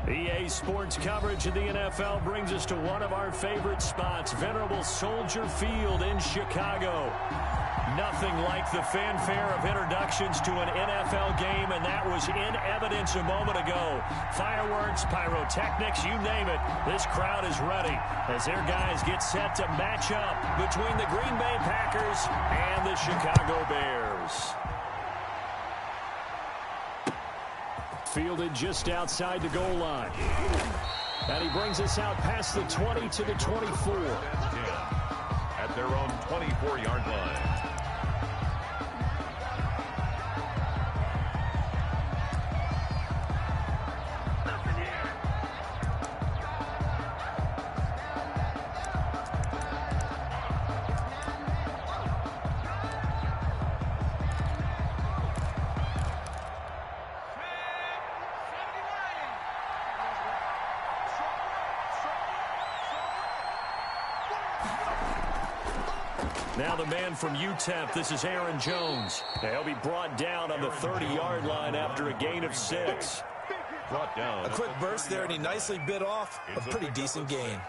EA Sports coverage of the NFL brings us to one of our favorite spots, venerable Soldier Field in Chicago. Nothing like the fanfare of introductions to an NFL game, and that was in evidence a moment ago. Fireworks, pyrotechnics, you name it. This crowd is ready as their guys get set to match up between the Green Bay Packers and the Chicago Bears. Fielded just outside the goal line. And he brings us out past the 20 to the 24. At their own 24-yard line. Now the man from UTEP, this is Aaron Jones. He'll be brought down on the 30-yard line after a gain of 6. Brought down. A quick burst there, and he nicely bit off a pretty decent gain.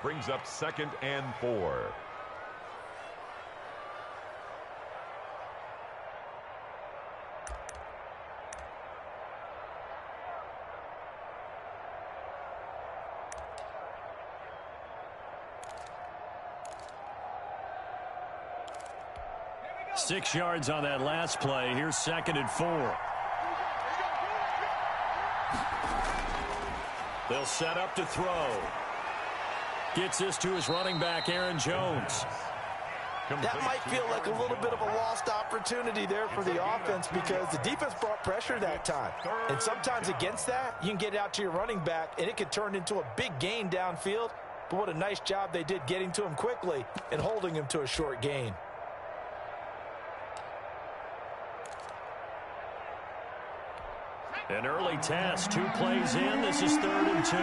Brings up 2nd and 4. Six yards on that last play. Here's 2nd and 4. They'll set up to throw. Gets this to his running back, Aaron Jones. That might feel like a little bit of a lost opportunity there for the offense because the defense brought pressure that time. And sometimes against that, you can get it out to your running back, and it could turn into a big gain downfield. But what a nice job they did getting to him quickly and holding him to a short gain. An early test, 2 plays in. This is 3rd and 2.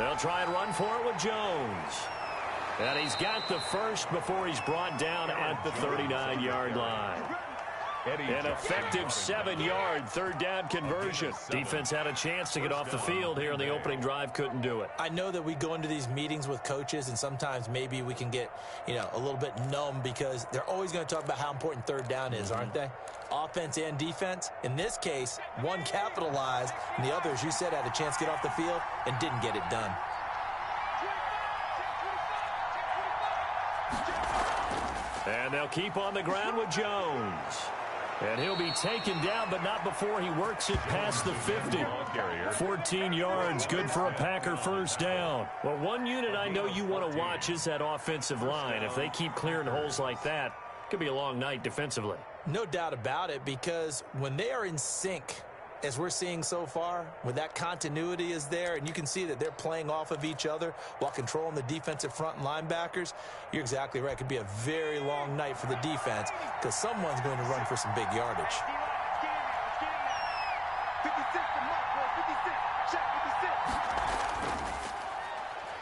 They'll try and run for it with Jones. And he's got the first before he's brought down at the 39-yard line. An effective 7-yard 3rd down conversion. Defense had a chance to get off the field here in the opening drive, couldn't do it. I know that we go into these meetings with coaches, and sometimes maybe we can get, a little bit numb because they're always going to talk about how important 3rd down is, aren't they? Offense and defense. In this case, one capitalized, and the other, as you said, had a chance to get off the field and didn't get it done. And they'll keep on the ground with Jones. And he'll be taken down, but not before he works it past the 50. 14 yards, good for a Packer first down. Well, one unit I know you want to watch is that offensive line. If they keep clearing holes like that, it could be a long night defensively. No doubt about it, because when they are in sync, as we're seeing so far, when that continuity is there, and you can see that they're playing off of each other while controlling the defensive front and linebackers, you're exactly right. It could be a very long night for the defense because someone's going to run for some big yardage.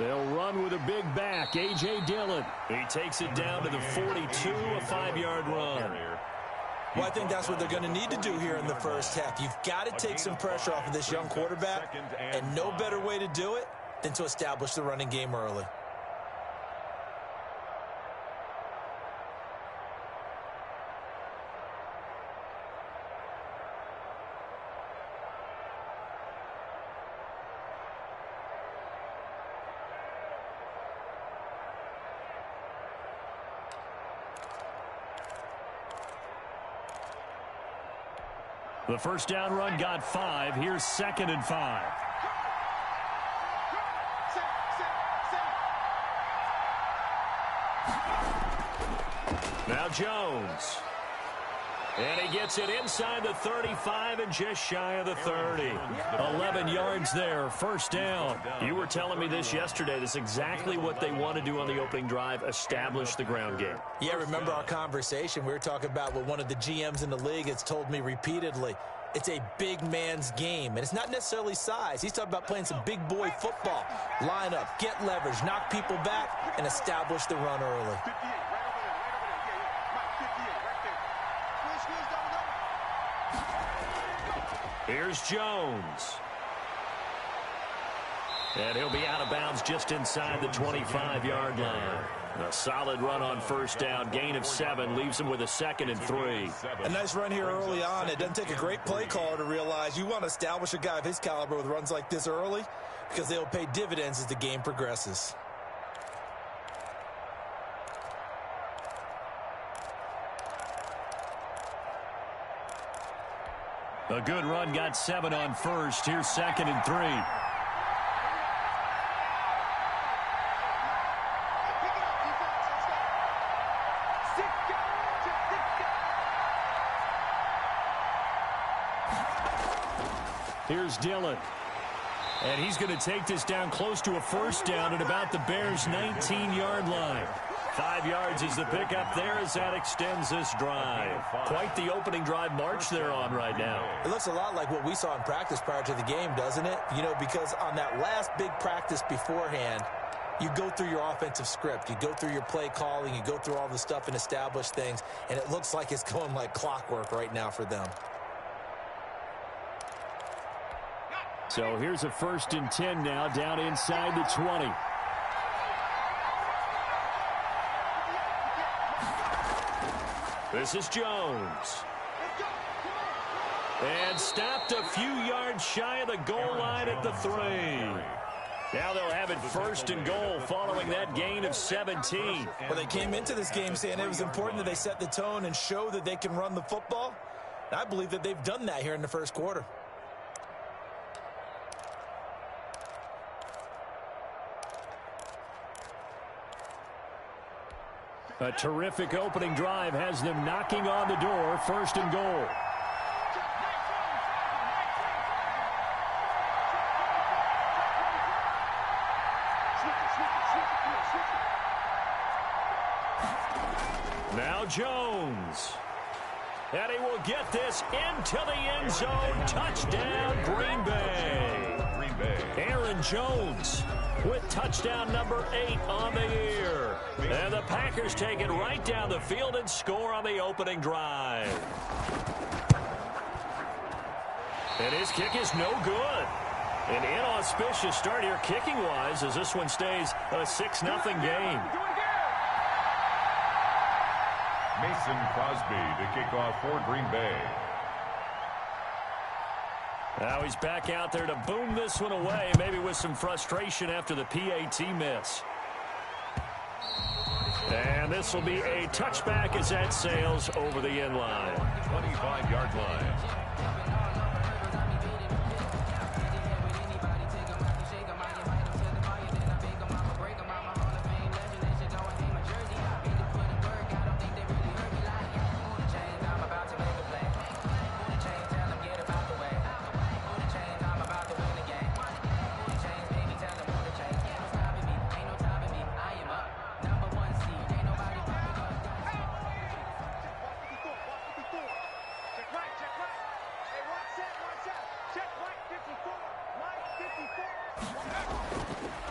They'll run with a big back, A.J. Dillon. He takes it down to the 42, a 5-yard run. Well, I think that's what they're going to need to do here in the first half. You've got to take some pressure off of this young quarterback, and no better way to do it than to establish the running game early. The first down run got 5. Here's 2nd and 5. Now Jones. And he gets it inside the 35 and just shy of the 30. 11 yards there, first down. You were telling me this yesterday. This is exactly what they want to do on the opening drive, establish the ground game. Yeah, remember our conversation. We were talking about what one of the GMs in the league has told me repeatedly. It's a big man's game, and it's not necessarily size. He's talking about playing some big boy football. Line up, get leverage, knock people back, and establish the run early. Here's Jones. And he'll be out of bounds just inside the 25-yard line. A solid run on first down. Gain of 7 leaves him with a 2nd and 3. A nice run here early on. It doesn't take a great play caller to realize you want to establish a guy of his caliber with runs like this early because they'll pay dividends as the game progresses. A good run, got 7 on first. Here's 2nd and 3. Here's Dillon. And he's going to take this down close to a first down at about the Bears' 19-yard line. 5 yards is the pickup there as that extends this drive. Quite the opening drive march they're on right now. It looks a lot like what we saw in practice prior to the game, doesn't it? You know, because on that last big practice beforehand, you go through your offensive script. You go through your play calling. You go through all the stuff and establish things. And it looks like it's going like clockwork right now for them. So here's a 1st and 10 now down inside the 20. This is Jones. And stopped a few yards shy of the goal line at the 3. Now they'll have it 1st and goal following that gain of 17. Well, they came into this game saying it was important that they set the tone and show that they can run the football. And I believe that they've done that here in the first quarter. A terrific opening drive has them knocking on the door. 1st and goal. Now Jones. And he will get this into the end zone. Touchdown, Green Bay. Green Bay. Aaron Jones with touchdown number 8 on the year. And the Packers take it right down the field and score on the opening drive. And his kick is no good. An inauspicious start here kicking-wise as this one stays a 6-0 game. Mason Crosby to kick off for Green Bay. Now he's back out there to boom this one away, maybe with some frustration after the PAT miss. And this will be a touchback as that sails over the end line. 25-yard line.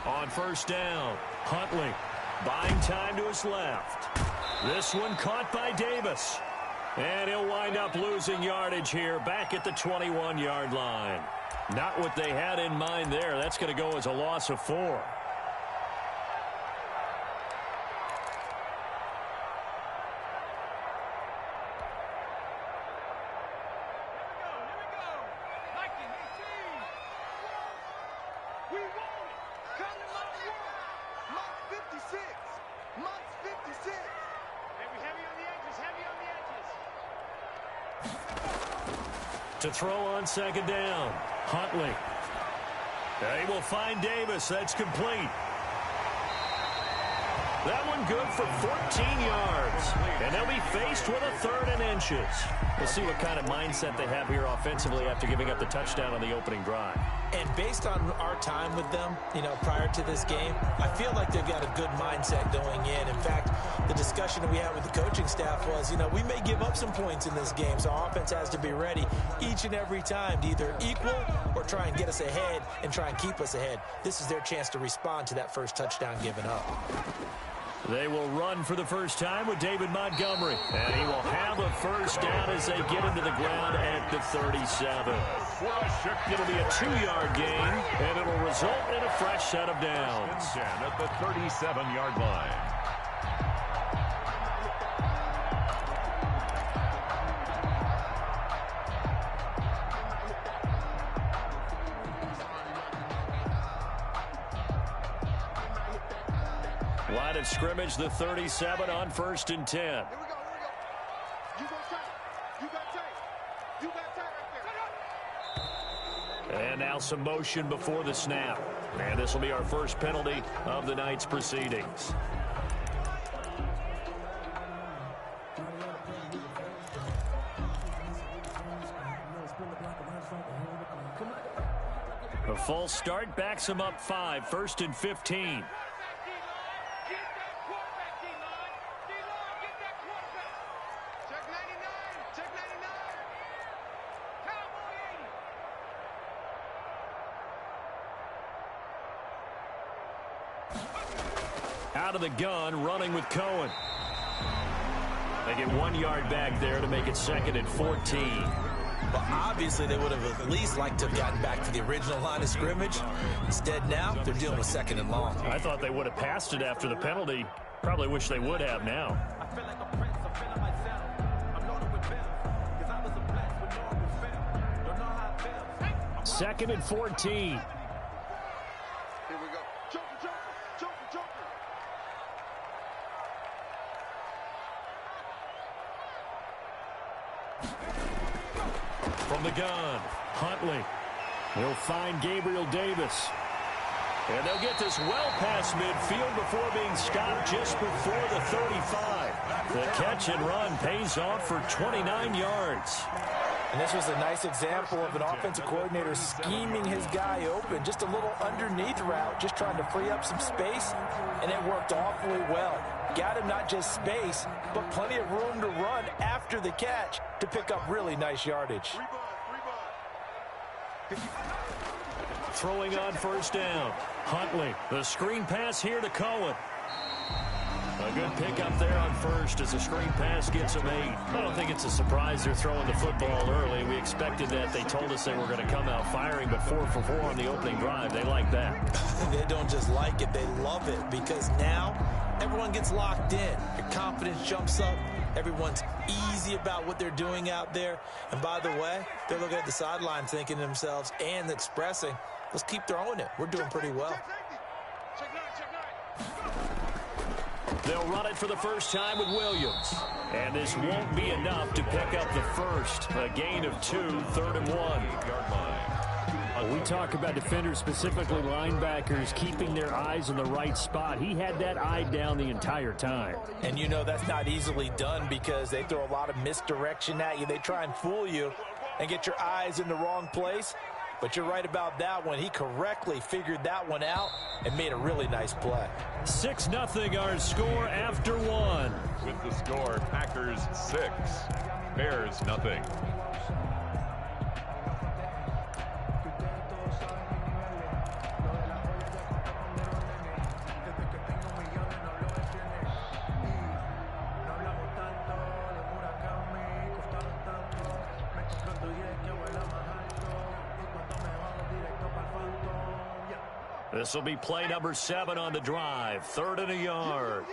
On first down, Huntley buying time to his left. This one caught by Davis. And he'll wind up losing yardage here back at the 21-yard line. Not what they had in mind there. That's going to go as a loss of 4. To throw on second down, Huntley. They will find Davis. That's complete. That one good for 14 yards. And they'll be faced with a 3rd and inches. We'll see what kind of mindset they have here offensively after giving up the touchdown on the opening drive. And based on our time with them, you know, prior to this game, I feel like they've got a good mindset going in. In fact, the discussion we had with the coaching staff was, you know, we may give up some points in this game, so our offense has to be ready each and every time to either equal or try and get us ahead and try and keep us ahead. This is their chance to respond to that first touchdown given up. They will run for the first time with David Montgomery. And he will have a first down as they get into the ground at the 37. It'll be a 2-yard gain, and it'll result in a fresh set of downs. At the 37-yard line. Line of scrimmage, the 37 on 1st and 10. Here we go. You got tight. You got tight. You got tight right there. And now some motion before the snap. And this will be our first penalty of the night's proceedings. A false start backs him up 5, 1st and 15. Out of the gun, running with Cohen. They get 1 yard back there to make it 2nd and 14. But obviously they would have at least liked to have gotten back to the original line of scrimmage. Instead now, they're dealing with 2nd and long. I thought they would have passed it after the penalty. Probably wish they would have now. I feel like a prince, I'm feeling myself. I'm loaded with bills, because I was a blessed when no one would fail. Don't know how it feels. 2nd and 14. Here we go. Joker. From the gun, Huntley. He'll find Gabriel Davis. And they'll get this well past midfield before being stopped just before the 35. The catch and run pays off for 29 yards. And this was a nice example of an offensive coordinator scheming his guy open. Just a little underneath route, just trying to free up some space, and it worked awfully well. Got him not just space, but plenty of room to run after the catch to pick up really nice yardage. Throwing on 1st down. Huntley, the screen pass here to Cohen. A good pickup there on 1st as the screen pass gets him 8. I don't think it's a surprise they're throwing the football early. We expected that. They told us they were going to come out firing, but 4 for 4 on the opening drive. They like that. They don't just like it, they love it, because now everyone gets locked in. Your confidence jumps up. Everyone's easy about what they're doing out there. And by the way, they're looking at the sideline thinking to themselves and expressing, let's keep throwing it. We're doing pretty well. They'll run it for the first time with Williams. And this won't be enough to pick up the first. A gain of 2, 3rd and 1. We talk about defenders, specifically linebackers, keeping their eyes in the right spot. He had that eye down the entire time. And you know that's not easily done because they throw a lot of misdirection at you. They try and fool you and get your eyes in the wrong place. But you're right about that one. He correctly figured that one out and made a really nice play. 6-0 our score after 1. With the score, Packers 6, Bears nothing. This will be play number 7 on the drive. 3rd and a yard.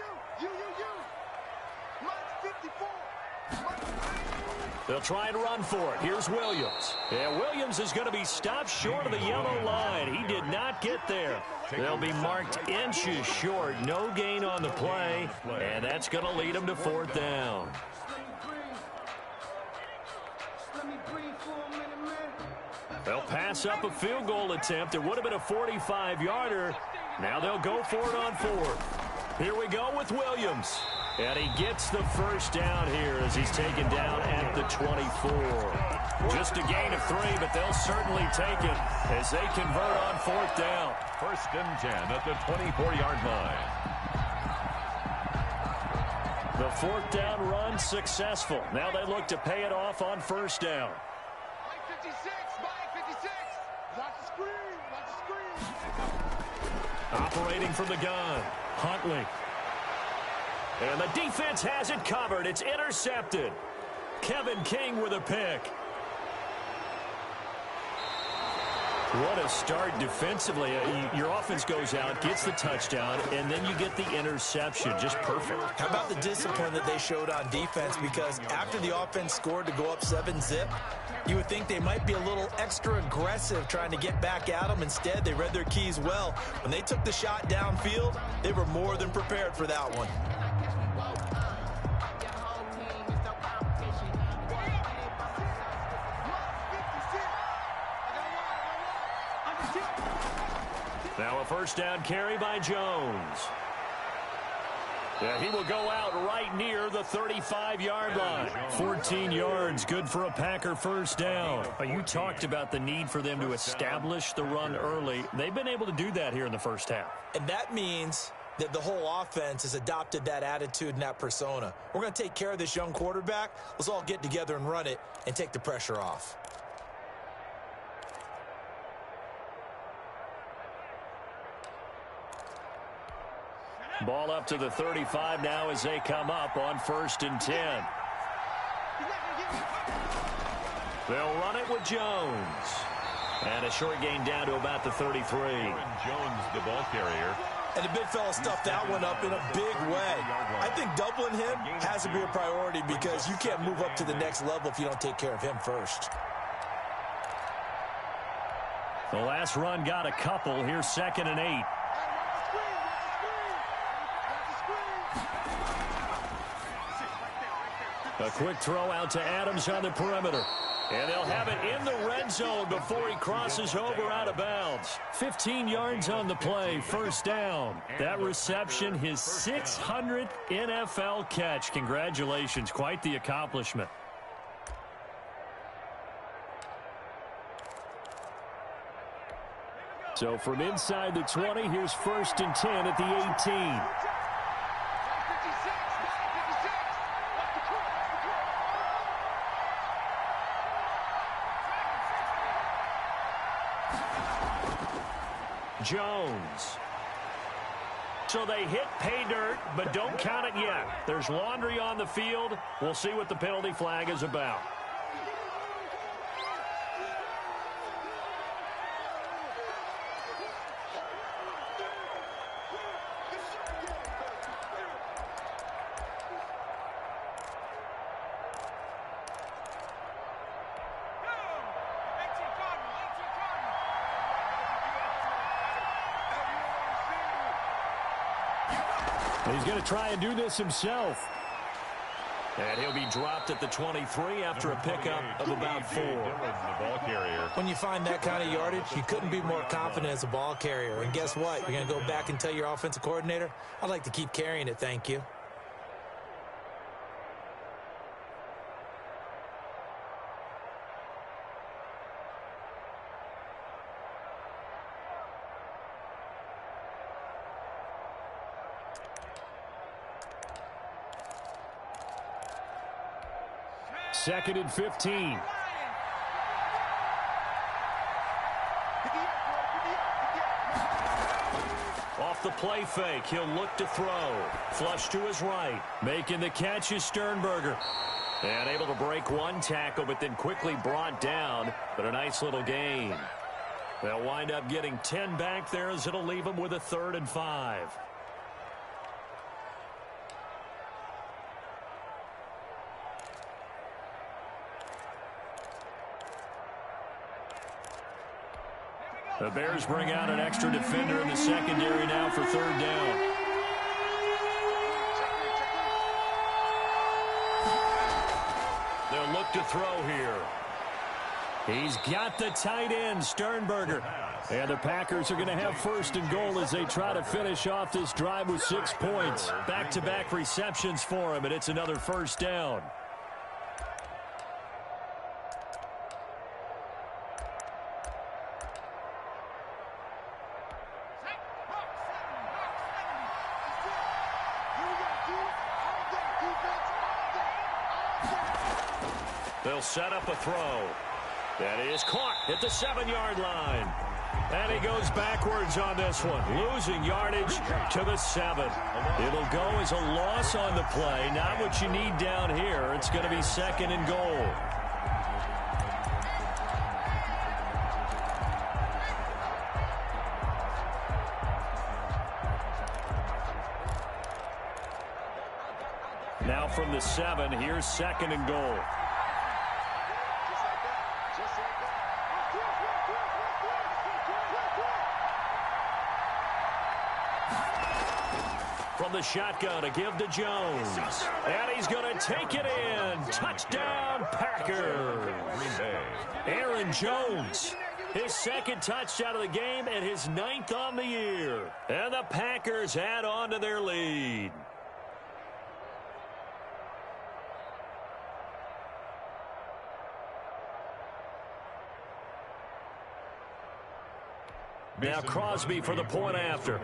They'll try and run for it. Here's Williams. Yeah, Williams is going to be stopped short of the yellow line. He did not get there. They'll be marked inches short. No gain on the play, and that's going to lead them to 4th down. They'll pass up a field goal attempt. It would have been a 45-yarder. Now they'll go for it on 4th. Here we go with Williams. And he gets the first down here as he's taken down at the 24. Just a gain of 3, but they'll certainly take it as they convert on 4th down. 1st and 10 at the 24-yard line. The 4th down run successful. Now they look to pay it off on 1st down. Operating from the gun, Huntley. And the defense has it covered. It's intercepted. Kevin King with a pick. What a start defensively. Your offense goes out, gets the touchdown, and then you get the interception. Just perfect. How about the discipline that they showed on defense? Because after the offense scored to go up 7-zip, you would think they might be a little extra aggressive trying to get back at them. Instead, they read their keys well. When they took the shot downfield, they were more than prepared for that one. Now a first down carry by Jones. Yeah, he will go out right near the 35-yard line. 14 yards, good for a Packer first down. You talked about the need for them to establish the run early. They've been able to do that here in the first half. And that means that the whole offense has adopted that attitude and that persona. We're going to take care of this young quarterback. Let's all get together and run it and take the pressure off. Ball up to the 35 now as they come up on 1st and 10. They'll run it with Jones. And a short gain down to about the 33. Jones, the ball carrier. And the big fella stuffed that one up in a big way. I think doubling him has to be a priority because you can't move up to the next level if you don't take care of him first. The last run got a couple. Here's 2nd and 8. A quick throw out to Adams on the perimeter. And they'll have it in the red zone before he crosses over out of bounds. 15 yards on the play, first down. That reception, his 600th NFL catch. Congratulations, quite the accomplishment. So from inside the 20, here's 1st and 10 at the 18. Jones. So they hit pay dirt, but don't count it yet. There's laundry on the field. We'll see what the penalty flag is about. He's going to try and do this himself. And he'll be dropped at the 23 after a pickup of about 4. When you find that kind of yardage, you couldn't be more confident as a ball carrier. And guess what? You're going to go back and tell your offensive coordinator, I'd like to keep carrying it, thank you. Second and 15. Off the play fake, he'll look to throw. Flush to his right. Making the catch is Sternberger. And able to break one tackle, but then quickly brought down. But a nice little gain. They'll wind up getting 10 back there as it'll leave them with a 3rd and 5. The Bears bring out an extra defender in the secondary now for 3rd down. They'll look to throw here. He's got the tight end, Sternberger. And the Packers are going to have 1st and goal as they try to finish off this drive with 6 points. Back-to-back receptions for him, and it's another 1st down. They'll set up a throw. That is caught at the 7-yard line. And he goes backwards on this one, losing yardage to the 7. It'll go as a loss on the play. Not what you need down here. It's going to be 2nd and goal. Now from the 7, here's 2nd and goal. From the shotgun, a give to Jones. And he's going to take it in. Touchdown, Packers. Aaron Jones, his 2nd touchdown of the game and his 9th on the year. And the Packers add on to their lead. Now Crosby for the point after.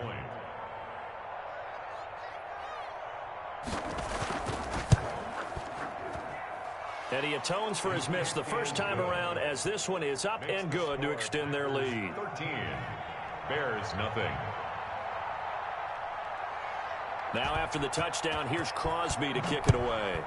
And he atones for his miss the first time around as this one is up and good to extend their lead. 13. Bears nothing. Now after the touchdown, here's Crosby to kick it away.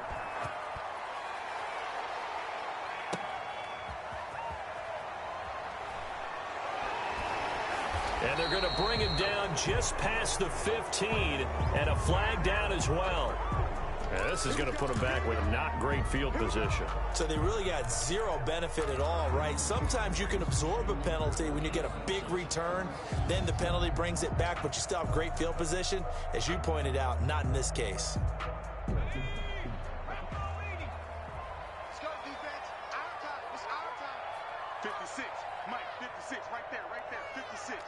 And they're going to bring him down just past the 15 and a flag down as well. Yeah, this is going to put him back with not great field position. So they really got zero benefit at all, right? Sometimes you can absorb a penalty when you get a big return. Then the penalty brings it back, but you still have great field position. As you pointed out, not in this case. Let's go, defense. Our time. It's our time. 56. Mike, 56. Right there. 56. 19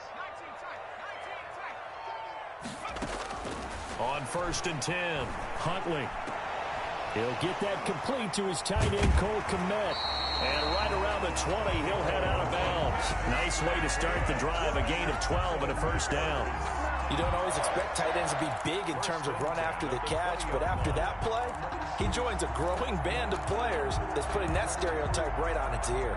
On 1st and 10, Huntley. He'll get that complete to his tight end, Cole Kmet. And right around the 20, he'll head out of bounds. Nice way to start the drive, a gain of 12 and a first down. You don't always expect tight ends to be big in terms of run after the catch, but after that play, he joins a growing band of players that's putting that stereotype right on its ear.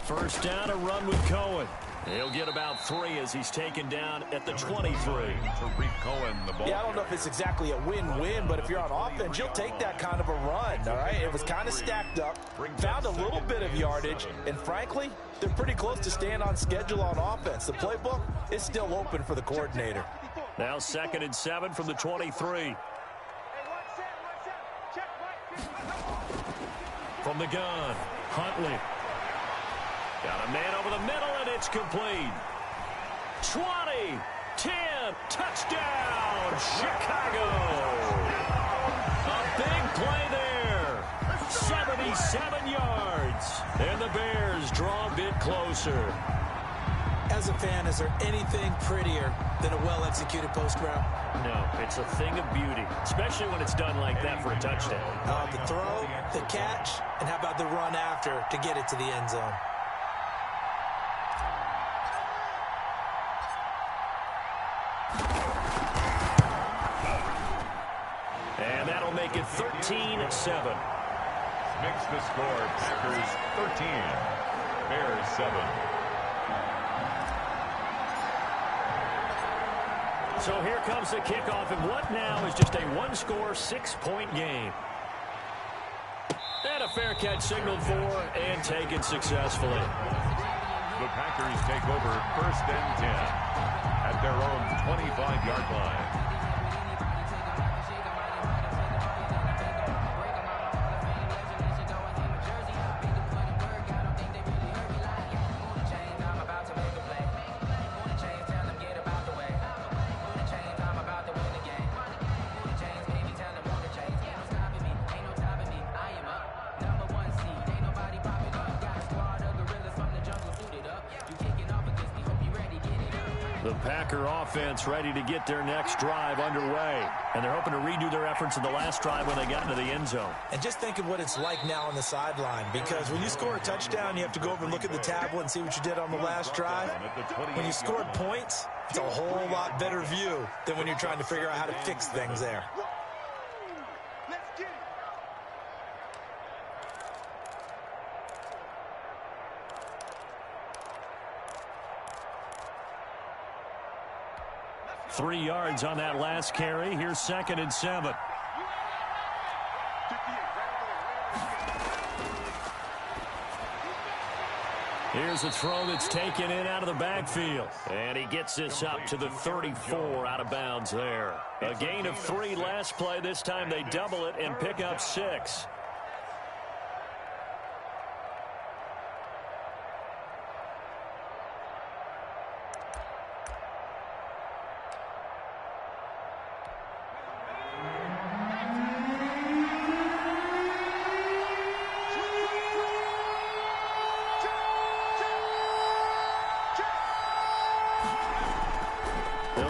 First down, a run with Cohen. He'll get about 3 as he's taken down at the 23. Tariq Cohen, the ball. Yeah, I don't know if it's exactly a win-win, but if you're on offense, you'll take that kind of a run, all right? It was kind of stacked up, found a little bit of yardage, and frankly, they're pretty close to staying on schedule on offense. The playbook is still open for the coordinator. Now 2nd and 7 from the 23. From the gun, Huntley. Got a man over the middle, and it's complete. 20, 10, touchdown, Chicago. A big play there. 77 yards. And the Bears draw a bit closer. As a fan, is there anything prettier than a well-executed post route? No, it's a thing of beauty, especially when it's done like that for a touchdown. The throw, the catch, and how about the run after to get it to the end zone? And that'll make it 13-7. Makes the score Packers 13, Bears 7. So here comes the kickoff, and what now is just a one-score, 6-point game. And a fair catch signaled for and taken successfully. The Packers take over 1st and 10 at their own 25-yard line. The Packer offense ready to get their next drive underway. And they're hoping to redo their efforts in the last drive when they got into the end zone. And just think of what it's like now on the sideline, because when you score a touchdown, you have to go over and look at the tablet and see what you did on the last drive. When you scored points, it's a whole lot better view than when you're trying to figure out how to fix things there. Let's get it. Three yards on that last carry. Here's 2nd and 7. Here's a throw that's taken in out of the backfield. And he gets this up to the 34 out of bounds there. A gain of 3 last play. This time they double it and pick up 6.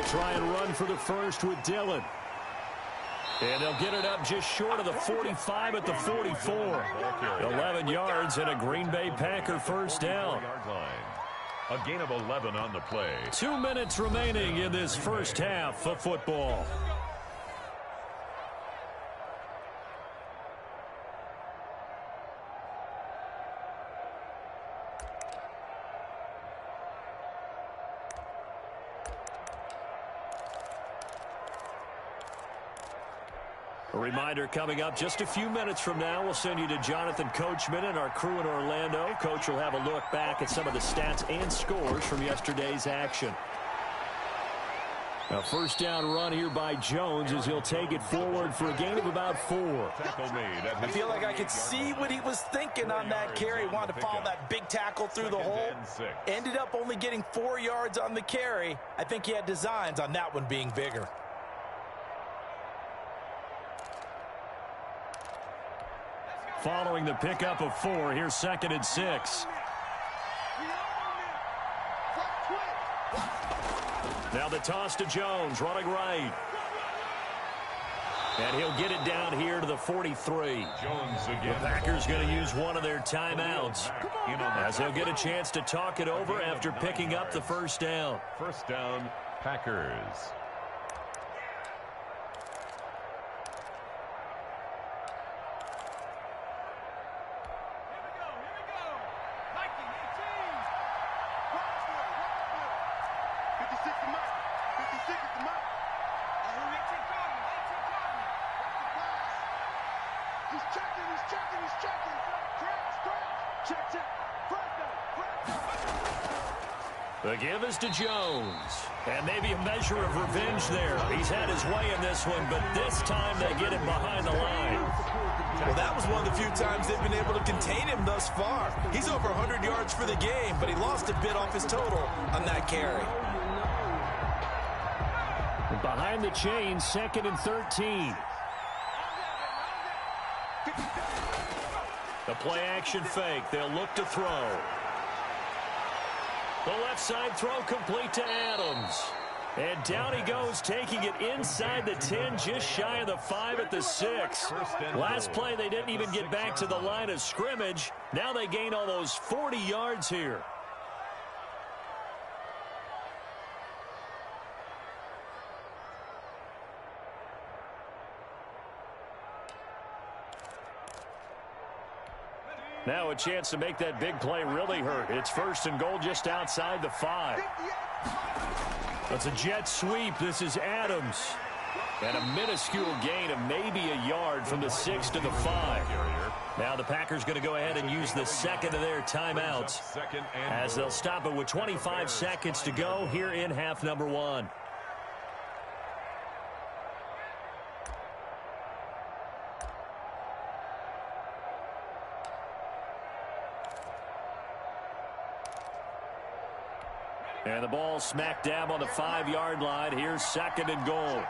Try and run for the first with Dillon. And they'll get it up just short of the 45 at the 44. 11 yards and a Green Bay Packer first down. A gain of 11 on the play. 2 minutes remaining in this first half of football. A reminder coming up just a few minutes from now, we'll send you to Jonathan Coachman and our crew in Orlando. Coach will have a look back at some of the stats and scores from yesterday's action. A first down run here by Jones as he'll take it forward for a gain of about 4. I feel like I could see what he was thinking on that carry. Wanted to follow that big tackle through the hole. Ended up only getting 4 yards on the carry. I think he had designs on that one being bigger. Following the pickup of 4, here's 2nd and 6. Now the toss to Jones, running right. And he'll get it down here to the 43. Jones again. The Packers going to use one of their timeouts as they'll get a chance to talk it over after picking up the first down. First down, Packers. The give is to Jones. And maybe a measure of revenge there. He's had his way in this one, but this time they get him behind the line. Well, that was one of the few times they've been able to contain him thus far. He's over 100 yards for the game, but he lost a bit off his total on that carry. Behind the chains, 2nd and 13. The play action fake. They'll look to throw. The left side throw complete to Adams. And down he goes, taking it inside the 10, just shy of the 5 at the 6. Last play, they didn't even get back to the line of scrimmage. Now they gain almost 40 yards here. Now a chance to make that big play really hurt. It's 1st and goal just outside the 5. That's a jet sweep. This is Adams. And a minuscule gain of maybe a yard from the 6 to the 5. Now the Packers going to go ahead and use the 2nd of their timeouts as they'll stop it with 25 seconds to go here in half number 1. And the ball smack dab on the 5-yard line. Here's 2nd and goal.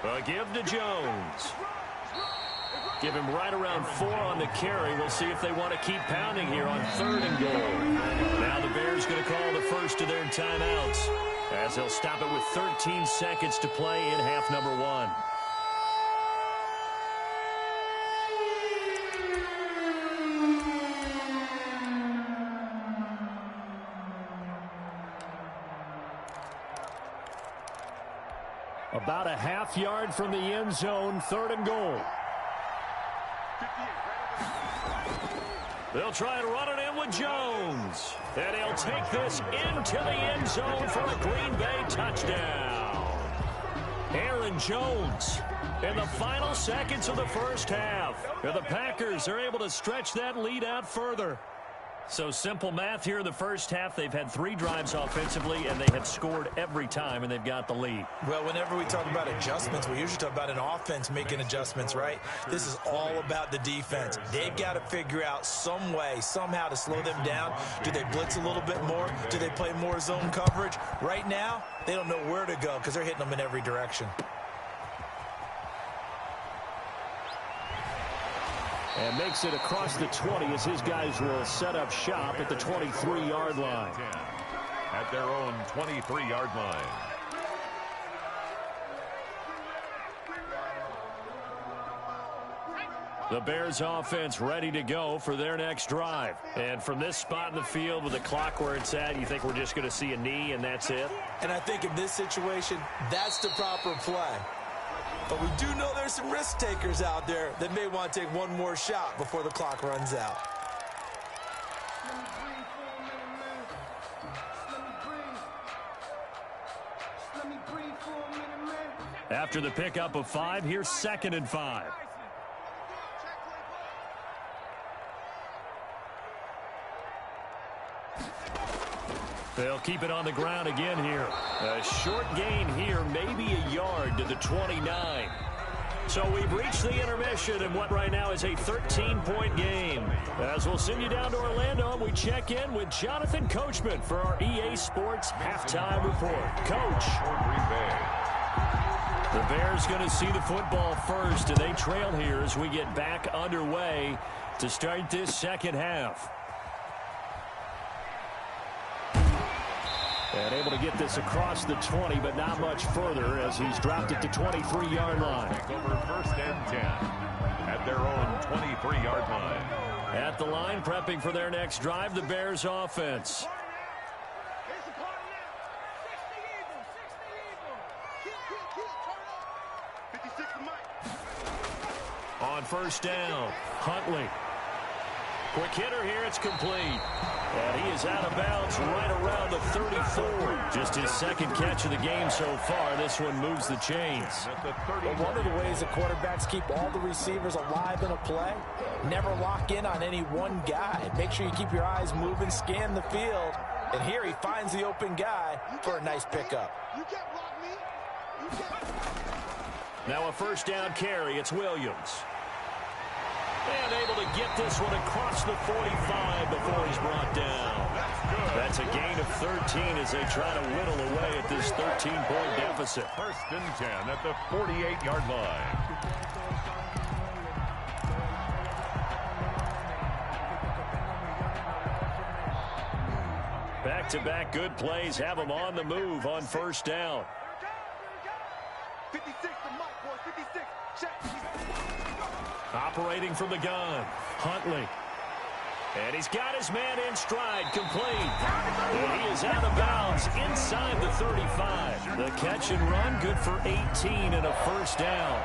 A give to Jones. Give him right around 4 on the carry. We'll see if they want to keep pounding here on 3rd and goal. Now the Bears going to call the first of their timeouts as they'll stop it with 13 seconds to play in half number 1. About a half yard from the end zone, 3rd and goal. They'll try and run it in with Jones. And he'll take this into the end zone for a Green Bay touchdown. Aaron Jones in the final seconds of the first half. And the Packers are able to stretch that lead out further. So simple math here in the first half. They've had 3 drives offensively, and they have scored every time, and they've got the lead. Well, whenever we talk about adjustments, we usually talk about an offense making adjustments, right? This is all about the defense. They've got to figure out some way, somehow to slow them down. Do they blitz a little bit more? Do they play more zone coverage? Right now, they don't know where to go because they're hitting them in every direction. And makes it across the 20 as his guys will set up shop at the 23-yard line. At their own 23-yard line. The Bears offense ready to go for their next drive. And from this spot in the field with the clock where it's at, you think we're just going to see a knee and that's it? And I think in this situation, that's the proper play. But we do know there's some risk takers out there that may want to take one more shot before the clock runs out. After the pickup of 5, here's 2nd and 5. They'll keep it on the ground again here. A short gain here, maybe a yard to the 29. So we've reached the intermission in what right now is a 13-point game. As we'll send you down to Orlando, we check in with Jonathan Coachman for our EA Sports Halftime Report. Coach. The Bears going to see the football first, and they trail here as we get back underway to start this second half. And able to get this across the 20, but not much further as he's dropped it to 23-yard line. Over 1st and 10 at their own 23-yard line. At the line, prepping for their next drive, the Bears offense. On 1st down, Huntley. Quick hitter here, it's complete. And he is out of bounds right around the 34. Just his 2nd catch of the game so far. This one moves the chains. Well, one of the ways the quarterbacks keep all the receivers alive in a play, never lock in on any one guy. Make sure you keep your eyes moving, scan the field. And here he finds the open guy for a nice pickup. Now a 1st down carry. It's Williams. And able to get this one across the 45 before he's brought down. That's a gain of 13 as they try to whittle away at this 13-point deficit. 1st and 10 at the 48-yard line. Back-to-back good plays have them on the move on 1st down. 56 to Mike, boys. 56. Check. Operating from the gun, Huntley. And he's got his man in stride, complete. And he is out of bounds inside the 35. The catch and run, good for 18 and a 1st down.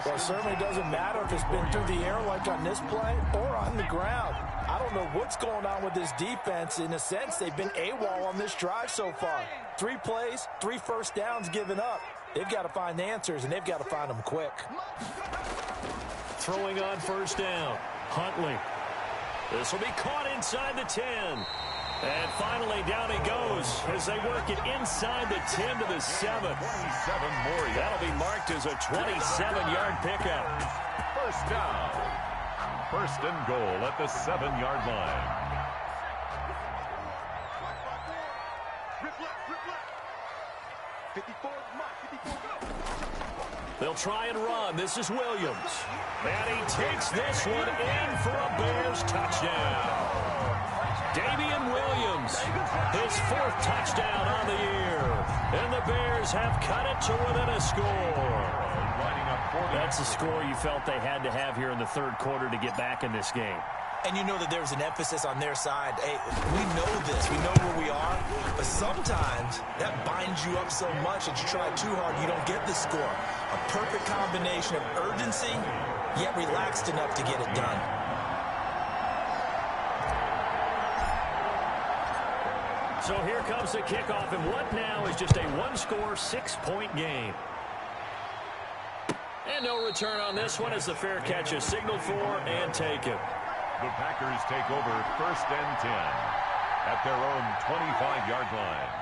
Well, it certainly doesn't matter if it's been through the air like on this play or on the ground. I don't know what's going on with this defense. In a sense, they've been AWOL on this drive so far. 3 plays, 3 1st downs given up. They've got to find the answers, and they've got to find them quick. Throwing on 1st down, Huntley. This will be caught inside the 10. And finally down he goes as they work it inside the 10 to the 7. 27 more. That'll be marked as a 27-yard pickup. 1st down. 1st and goal at the 7-yard line. Rip left. 54 Mike. 54 go. They'll try and run. This is Williams. And he takes this one in for a Bears touchdown. Damian Williams, his 4th touchdown on the year. And the Bears have cut it to within a score. That's a score you felt they had to have here in the 3rd quarter to get back in this game. And you know that there was an emphasis on their side. Hey, we know this. We know where we are. But sometimes that binds you up so much that you try too hard, you don't get the score. A perfect combination of urgency, yet relaxed enough to get it done. So here comes the kickoff, and what now is just a 1-score, 6-point game. And no return on this one as the fair catch is signaled for and taken. The Packers take over 1st and 10 at their own 25-yard line.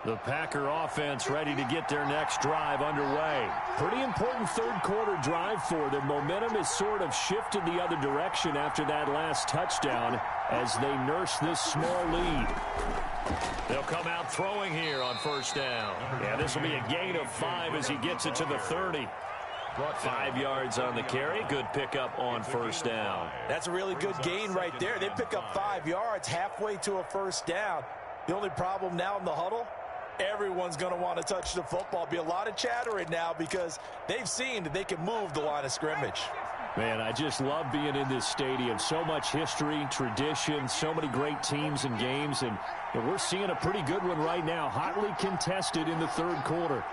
The Packer offense ready to get their next drive underway. Pretty important 3rd quarter drive for them. Momentum has sort of shifted the other direction after that last touchdown as they nurse this small lead. They'll come out throwing here on 1st down. Yeah, this will be a gain of 5 as he gets it to the 30. 5 yards on the carry. Good pickup on 1st down. That's a really good gain right there. They pick up 5 yards halfway to a 1st down. The only problem now in the huddle, everyone's going to want to touch the football. Be a lot of chattering now because they've seen that they can move the line of scrimmage. Man, I just love being in this stadium. So much history, tradition, so many great teams and games, and we're seeing a pretty good one right now, hotly contested in the 3rd quarter.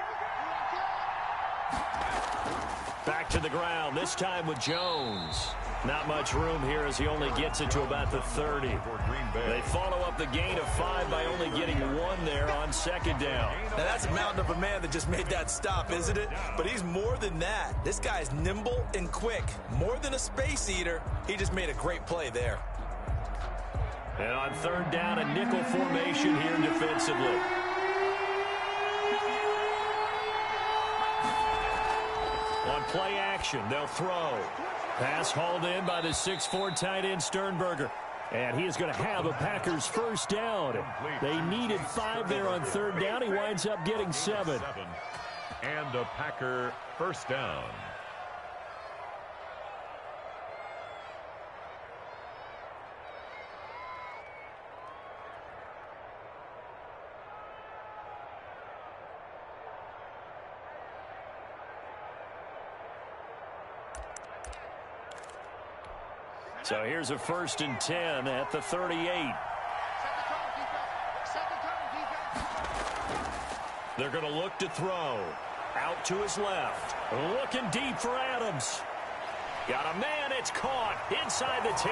Back to the ground, this time with Jones. Not much room here as he only gets it to about the 30. They follow up the gain of 5 by only getting 1 there on 2nd down. Now that's a mountain of a man that just made that stop, isn't it? But he's more than that. This guy's nimble and quick. More than a space eater, he just made a great play there. And on 3rd down, a nickel formation here defensively. On play action, they'll throw. Pass hauled in by the 6'4" tight end Sternberger. And he is going to have a Packers 1st down. They needed 5 there on 3rd down. He winds up getting 7. And a Packer 1st down. So here's a 1st and 10 at the 38. They're going to look to throw. Out to his left. Looking deep for Adams. Got a man. It's caught inside the 10.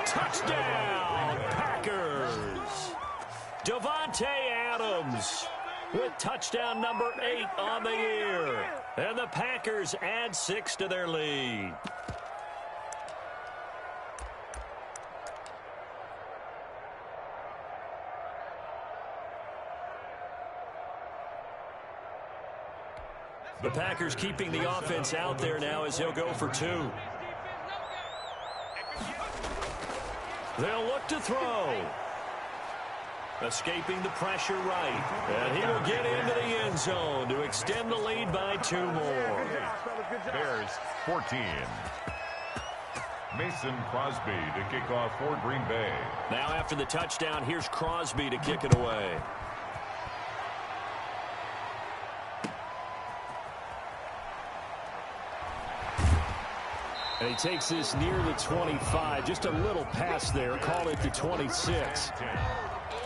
Touchdown, Packers. Davante Adams with touchdown number 8 on the year. And the Packers add 6 to their lead. The Packers keeping the offense out there now as they'll go for 2. They'll look to throw. Escaping the pressure right. And he will get into the end zone to extend the lead by 2 more. Bears 14. Mason Crosby to kick off for Green Bay. Now after the touchdown, here's Crosby to kick it away. And he takes this near the 25. Just a little pass there. Call it the 26.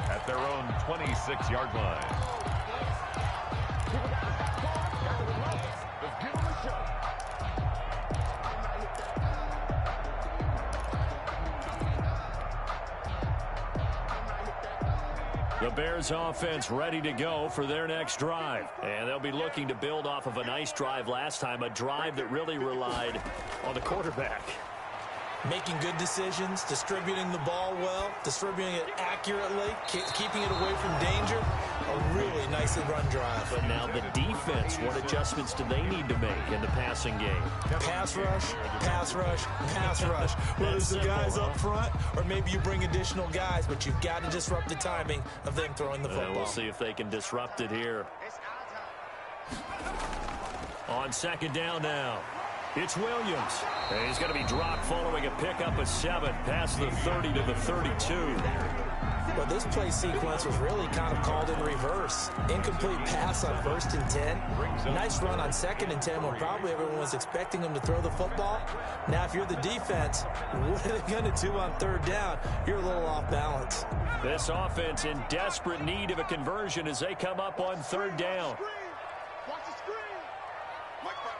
At their own 26-yard line. Let's give them a shot. The Bears offense ready to go for their next drive. And they'll be looking to build off of a nice drive last time, a drive that really relied on the quarterback. Making good decisions, distributing the ball well, distributing it accurately, keeping it away from danger. A really nicely run drive. But now the defense, what adjustments do they need to make in the passing game? Pass rush, pass rush, pass rush. Whether it's the guys up front or maybe you bring additional guys, but you've got to disrupt the timing of them throwing the football. We'll see if they can disrupt it here. On second down now. It's Williams. And he's going to be dropped following a pickup of 7 past the 30 to the 32. Well, this play sequence was really kind of called in reverse. Incomplete pass on 1st and 10. Nice run on 2nd and 10 when probably everyone was expecting him to throw the football. Now, if you're the defense, what are they going to do on 3rd down? You're a little off balance. This offense in desperate need of a conversion as they come up on 3rd down. Watch the screen. Mike 5-4.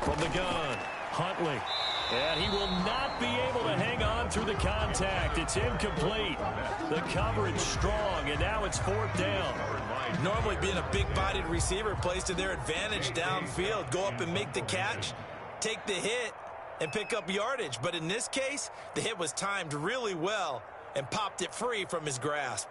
From the gun, Huntley. And he will not be able to hang on through the contact. It's incomplete. The coverage strong, and now it's 4th down. Normally being a big-bodied receiver plays to their advantage downfield. Go up and make the catch, take the hit, and pick up yardage. But in this case, the hit was timed really well and popped it free from his grasp.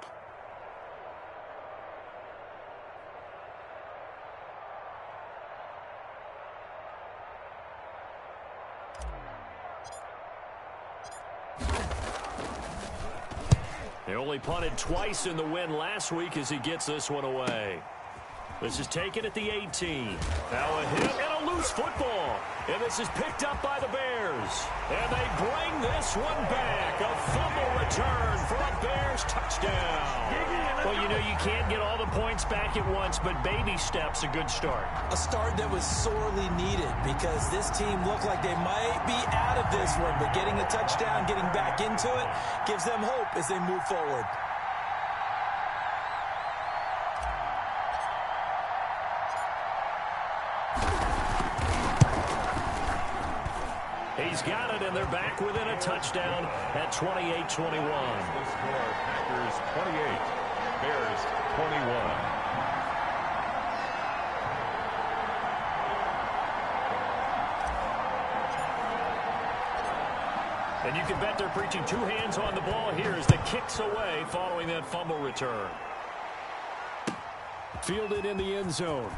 They only punted twice in the win last week as he gets this one away. This is taken at the 18. Now a hit and a loose football. And this is picked up by the Bears. And they bring this one back. A fumble return for a Bears touchdown. Well, you know, you can't get all the points back at once, but baby steps a good start. A start that was sorely needed because this team looked like they might be out of this one, but getting a touchdown, getting back into it, gives them hope as they move forward. He's got it, and they're back within a touchdown at 28-21. The score, Packers 28, Bears 21. And you can bet they're preaching 2 hands on the ball here as the kick's away following that fumble return. Fielded in the end zone.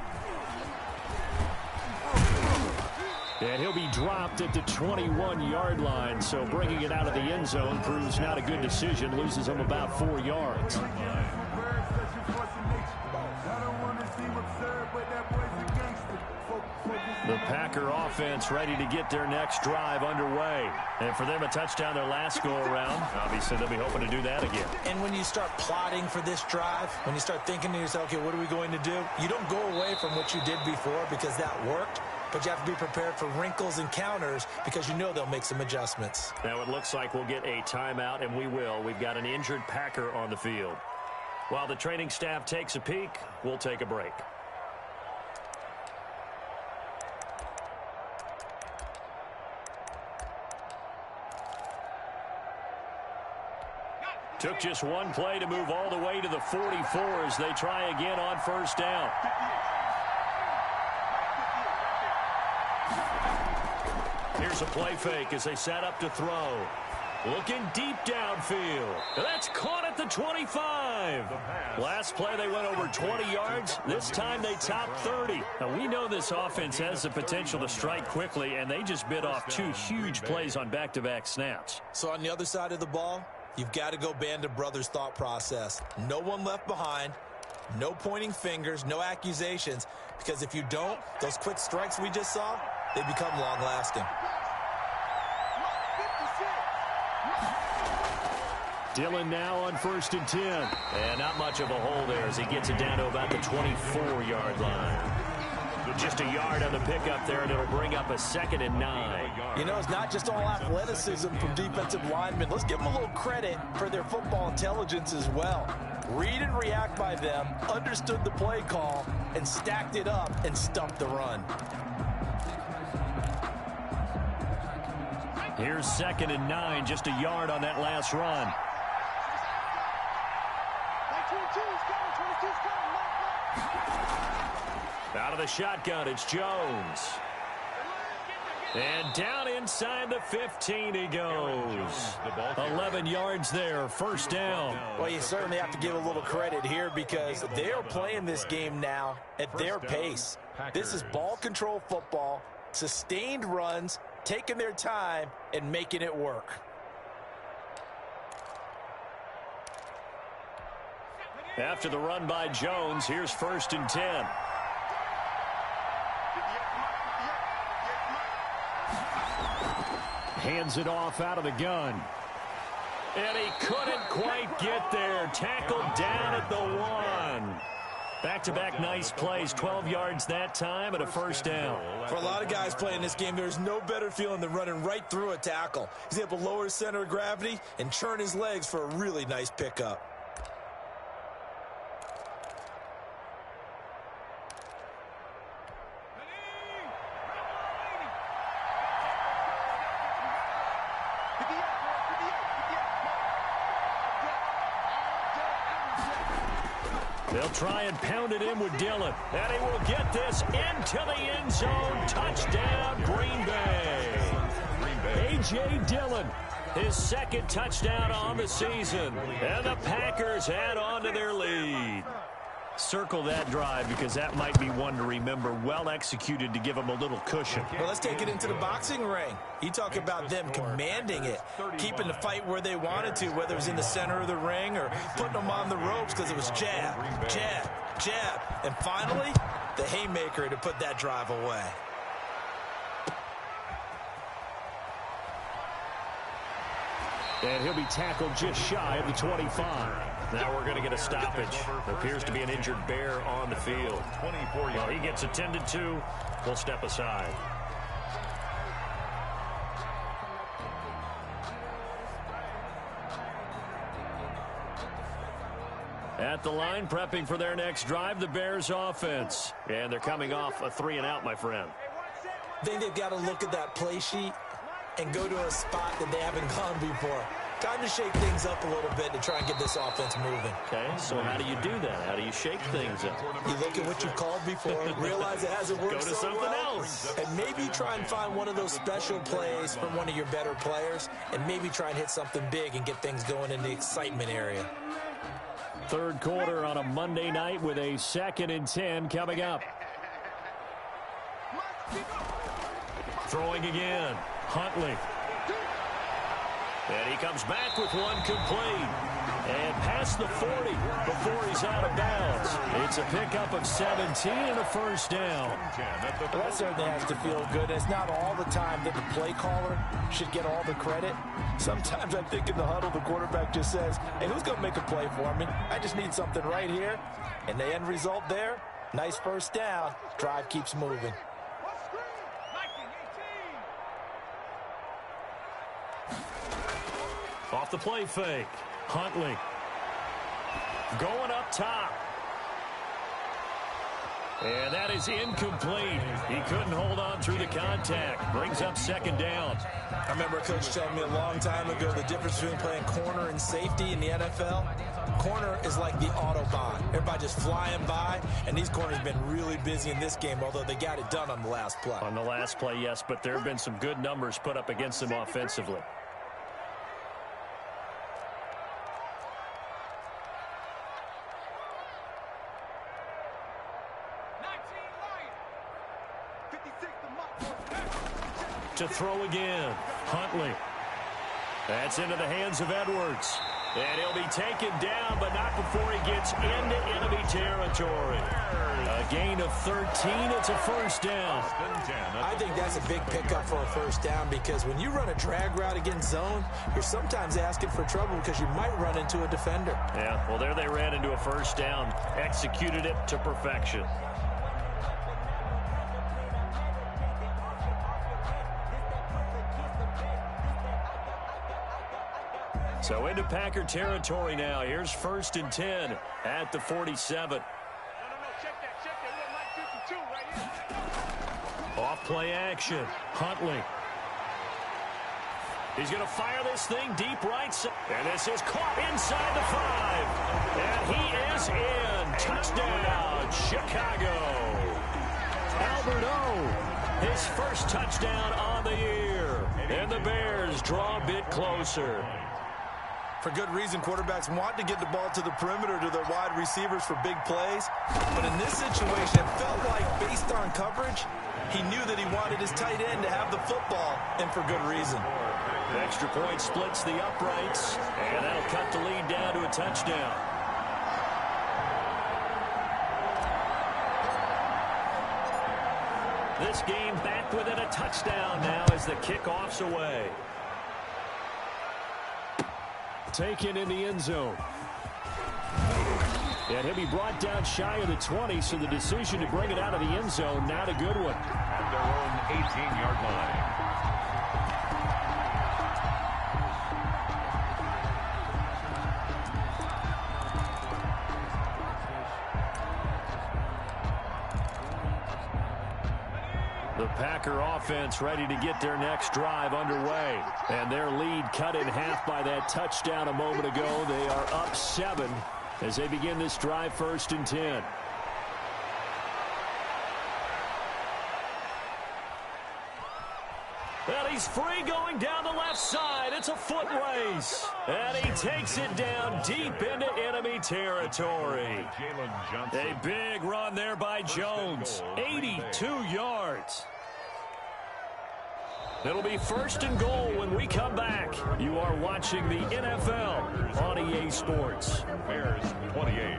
And he'll be dropped at the 21-yard line, so bringing it out of the end zone proves not a good decision, loses him about 4 yards. The Packer offense ready to get their next drive underway. And for them, a touchdown their last go-around. Obviously, they'll be hoping to do that again. And when you start plotting for this drive, when you start thinking to yourself, okay, what are we going to do? You don't go away from what you did before because that worked. But you have to be prepared for wrinkles and counters because you know they'll make some adjustments. Now it looks like we'll get a timeout, and we will. We've got an injured Packer on the field. While the training staff takes a peek, we'll take a break. Took just one play to move all the way to the 44 as they try again on 1st down. Here's a play fake as they set up to throw. Looking deep downfield. That's caught at the 25. Last play they went over 20 yards. This time they topped 30. Now we know this offense has the potential to strike quickly, and they just bit off 2 huge plays on back-to-back snaps. So on the other side of the ball, you've got to go Band of Brothers thought process. No one left behind. No pointing fingers. No accusations. Because if you don't, those quick strikes we just saw, they become long-lasting. Dillon now on 1st and 10. And not much of a hole there as he gets it down to about the 24-yard line. Just a yard on the pickup there, and it'll bring up a 2nd and 9. You know, it's not just all athleticism from defensive linemen. Let's give them a little credit for their football intelligence as well. Read and react by them, understood the play call, and stacked it up and stumped the run. Here's 2nd and 9, just a yard on that last run. Out of the shotgun, it's Jones. And down inside the 15 he goes. 11 yards there, first down. Well, you certainly have to give a little credit here because they're playing this game now at their pace. This is ball control football, sustained runs, taking their time and making it work. After the run by Jones, here's 1st and 10. Hands it off out of the gun. And he couldn't quite get there. Tackled down at the 1. Back-to-back nice plays, 12 yards that time and a first down. For a lot of guys playing this game, there's no better feeling than running right through a tackle. He's able to lower his center of gravity and churn his legs for a really nice pickup. They'll try and pound it in with Dillon. And he will get this into the end zone. Touchdown, Green Bay. A.J. Dillon, his 2nd touchdown on the season. And the Packers add on to their lead. Circle that drive because that might be one to remember. Well executed to give them a little cushion. Well, let's take it into the boxing ring. You talk about them commanding it, keeping the fight where they wanted to, whether it was in the center of the ring or putting them on the ropes because it was jab, jab, jab. And finally, the haymaker to put that drive away. And he'll be tackled just shy of the 25. Now we're going to get a stoppage. There appears to be an injured Bear on the field. 24 yards. Well, he gets attended to. We'll step aside. At the line, prepping for their next drive, the Bears offense. And thee coming off a 3-and-out, my friend. I think they've got to look at that play sheet and go to a spot that they haven't gone before. Time to shake things up a little bit to try and get this offense moving. Okay, so how do you do that? How do you shake things up? You look at what you've called before, realize it hasn't worked Go to so something well, else. and maybe try and find one of those special plays from one of your better players, and maybe try and hit something big and get things going in the excitement area. 3rd quarter on a Monday night with a 2nd and 10 coming up. Throwing again, Huntley. And he comes back with one complete. And past the 40 before he's out of bounds. It's a pickup of 17 and a first down. Well, that certainly has to feel good. It's not all the time that the play caller should get all the credit. Sometimes I think in the huddle, the quarterback just says, hey, who's going to make a play for me? I just need something right here. And the end result there, nice first down. Drive keeps moving. Off the play fake. Huntley. Going up top. And that is incomplete. He couldn't hold on through the contact. Brings up 2nd down. I remember a coach telling me a long time ago the difference between playing corner and safety in the NFL. Corner is like the Autobahn. Everybody just flying by, and these corners have been really busy in this game, although they got it done on the last play. On the last play, yes, but there have been some good numbers put up against them offensively. To throw again, Huntley. That's into the hands of Edwards. And he'll be taken down, but not before he gets into enemy territory. A gain of 13, it's a first down. I think that's a big pickup for a first down because when you run a drag route against zone, you're sometimes asking for trouble because you might run into a defender. Yeah, well, there they ran into a first down. Executed it to perfection. So into Packer territory now. Here's 1st and 10 at the 47. Off play action. Huntley. He's going to fire this thing deep right side. And this is caught inside the 5. And he is in. Touchdown, Chicago. Albert O His first touchdown on the year. And the Bears draw a bit closer. For good reason, quarterbacks want to get the ball to the perimeter to their wide receivers for big plays. But in this situation, it felt like based on coverage, he knew that he wanted his tight end to have the football, and for good reason. The extra point splits the uprights, and that'll cut the lead down to a touchdown. This game back within a touchdown now as the kickoff's away. Taken in the end zone. And he'll be brought down shy of the 20, so the decision to bring it out of the end zone, not a good one. At their own 18-yard line. The Packer offense ready to get their next drive underway. And their lead cut in half by that touchdown a moment ago. They are up 7 as they begin this drive 1st and 10. And he's free going down the left side. It's a foot race. And he takes it down deep into enemy territory. A big run there by Jones. 82 yards. It'll be 1st and goal when we come back. You are watching the NFL on EA Sports. Bears 28.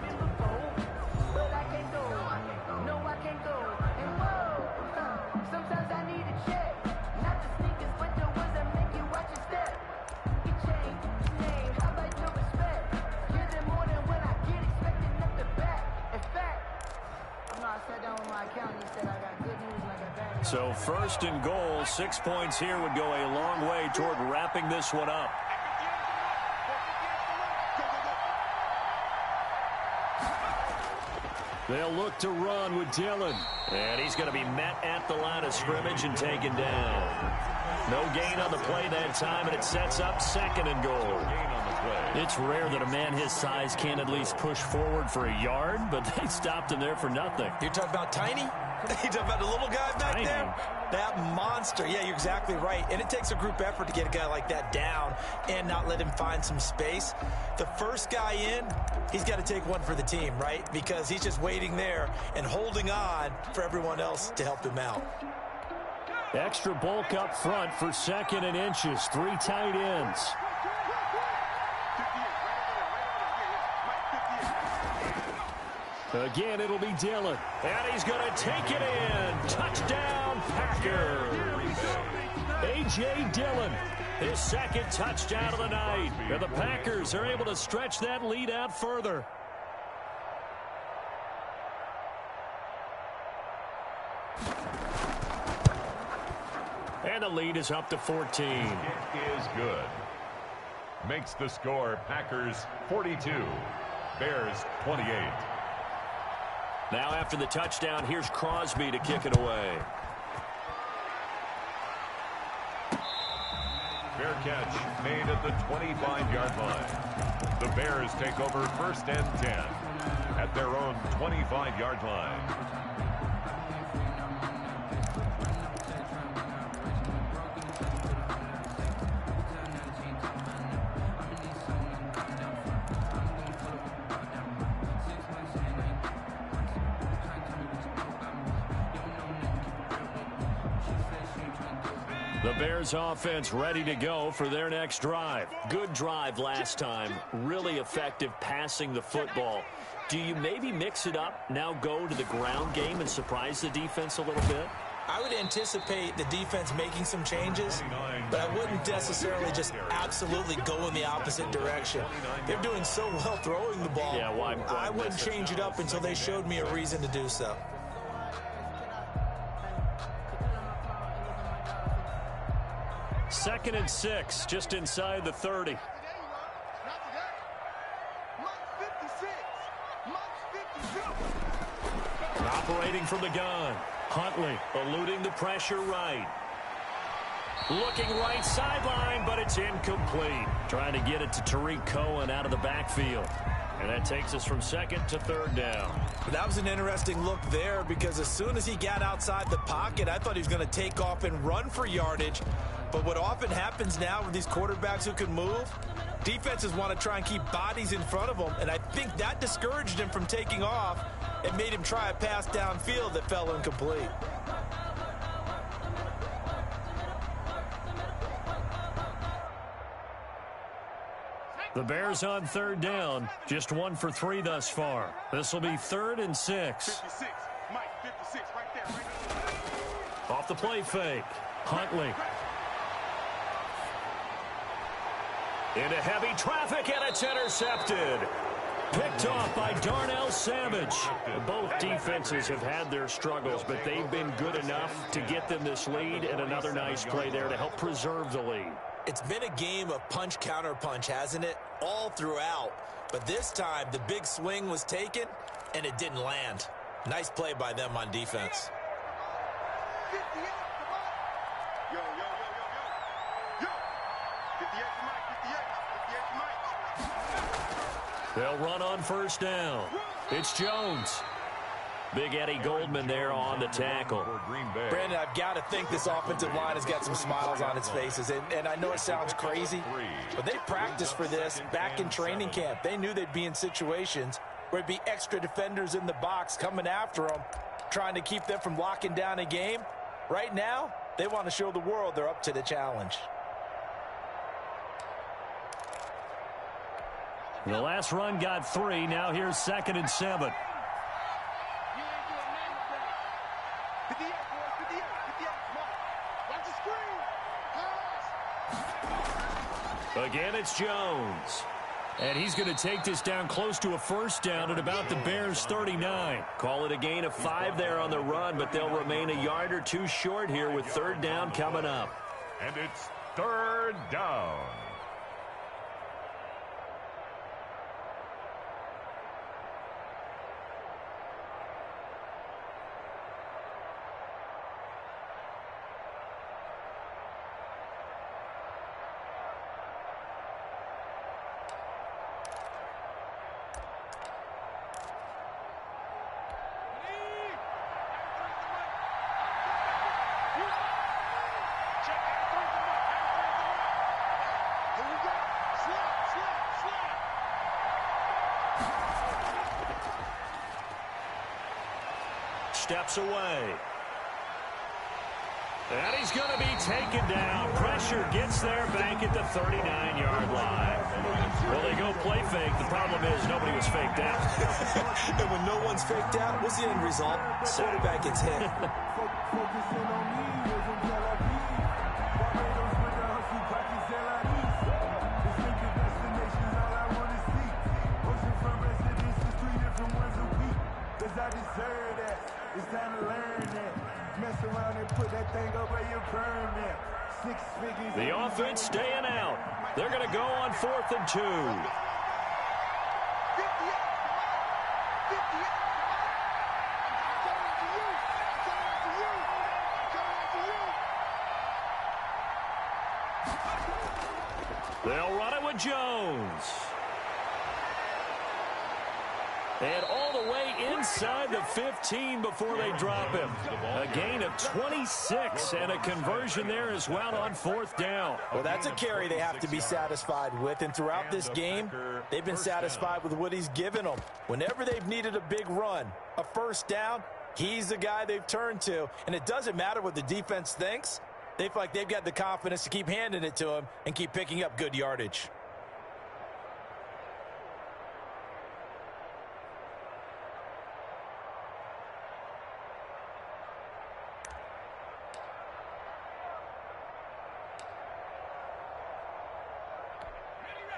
So 1st and goal, 6 points here would go a long way toward wrapping this one up. They'll look to run with Dillon. And he's going to be met at the line of scrimmage and taken down. No gain on the play that time, and it sets up 2nd and goal. It's rare that a man his size can't at least push forward for a yard, but they stopped him there for nothing. You're talking about Tiny? You're talking about the little guy back Tiny. there? That monster. Yeah, you're exactly right. And it takes a group effort to get a guy like that down and not let him find some space. The first guy in, he's got to take one for the team, right? Because he's just waiting there and holding on for everyone else to help him out. Extra bulk up front for 2nd and inches. 3 tight ends. Again, it'll be Dillon. And he's going to take it in. Touchdown, Packers. A.J. Dillon. His 2nd touchdown of the night. And the Packers are able to stretch that lead out further. And the lead is up to 14. It is good. Makes the score Packers 42, Bears 28. Now after the touchdown, here's Crosby to kick it away. Fair catch made at the 25-yard line. The Bears take over 1st and 10 at their own 25-yard line. The Bears offense ready to go for their next drive. Good drive last time. Really effective passing the football. Do you maybe mix it up, now go to the ground game and surprise the defense a little bit? I would anticipate the defense making some changes, but I wouldn't necessarily just absolutely go in the opposite direction. They're doing so well throwing the ball. Yeah, why I wouldn't change it up until they showed me a reason to do so. Second and 6, just inside the 30. Operating from the gun. Huntley eluding the pressure right. Looking right sideline, but it's incomplete. Trying to get it to Tariq Cohen out of the backfield. And that takes us from second to third down. That was an interesting look there because as soon as he got outside the pocket, I thought he was going to take off and run for yardage. But what often happens now with these quarterbacks who can move, defenses want to try and keep bodies in front of them, and I think that discouraged him from taking off and made him try a pass downfield that fell incomplete. The Bears on third down, just 1 for 3 thus far. This will be 3rd and 6. 56, Mike, 56, right there, right there. Off the play fake, Huntley. Into heavy traffic, and it's intercepted. Picked off by Darnell Savage. Both defenses have had their struggles, but they've been good enough to get them this lead, and another nice play there to help preserve the lead. It's been a game of punch, counter punch, hasn't it? All throughout. But this time, the big swing was taken, and it didn't land. Nice play by them on defense. 58, come on. Yo, yo, yo, yo, yo. Yo. 58 to Mike, 58 to Mike. They'll run on first down. It's Jones. Big Eddie Goldman there on the tackle. Brandon, I've got to think this offensive line has got some smiles on its faces. And I know it sounds crazy, but they practiced for this back in training camp. They knew they'd be in situations where there'd be extra defenders in the box coming after them, trying to keep them from locking down a game. Right now, they want to show the world they're up to the challenge. The last run got 3. Now here's 2nd and 7. 58, boys, 58, 58, come on. Watch the screen. Pass. Again, it's Jones. And he's going to take this down close to a first down at about the Bears' 39. Call it a gain of 5 there on the run, but they'll remain a yard or 2 short here with 3rd down coming up. And it's 3rd down. Steps away. And he's going to be taken down. Pressure gets there back at the 39-yard line. Well, they go play fake. The problem is nobody was faked out. And when no one's faked out, what's the end result? Quarterback gets hit. It's time to learn that. Mess around and put that thing over your permit. 6 figures. The offense staying out. They're going to go on 4th and 2. 58, come on. 58, come on. I'm coming to you. I'm coming to you. They'll run it with Jones. And all the way inside the 15 before they drop him. A gain of 26 and a conversion there as well on 4th down. Well, that's a carry they have to be satisfied with. And throughout this game, they've been satisfied with what he's given them. Whenever they've needed a big run, a first down, he's the guy they've turned to. And it doesn't matter what the defense thinks. They feel like they've got the confidence to keep handing it to him and keep picking up good yardage.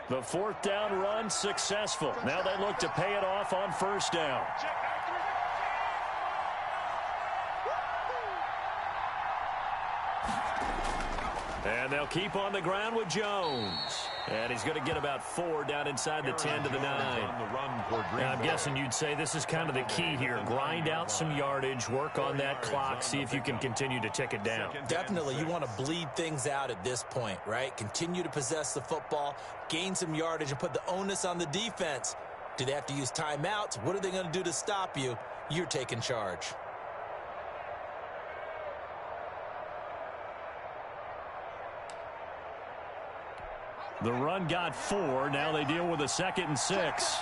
The 4th down run successful. Now they look to pay it off on first down. And they'll keep on the ground with Jones. And he's going to get about 4 down inside the 10 to the 9. Now, I'm guessing you'd say this is kind of the key here. Grind out some yardage, work on that clock, see if you can continue to tick it down. Definitely, you want to bleed things out at this point, right? Continue to possess the football, gain some yardage, and put the onus on the defense. Do they have to use timeouts? What are they going to do to stop you? You're taking charge. The run got 4. Now they deal with a 2nd and 6.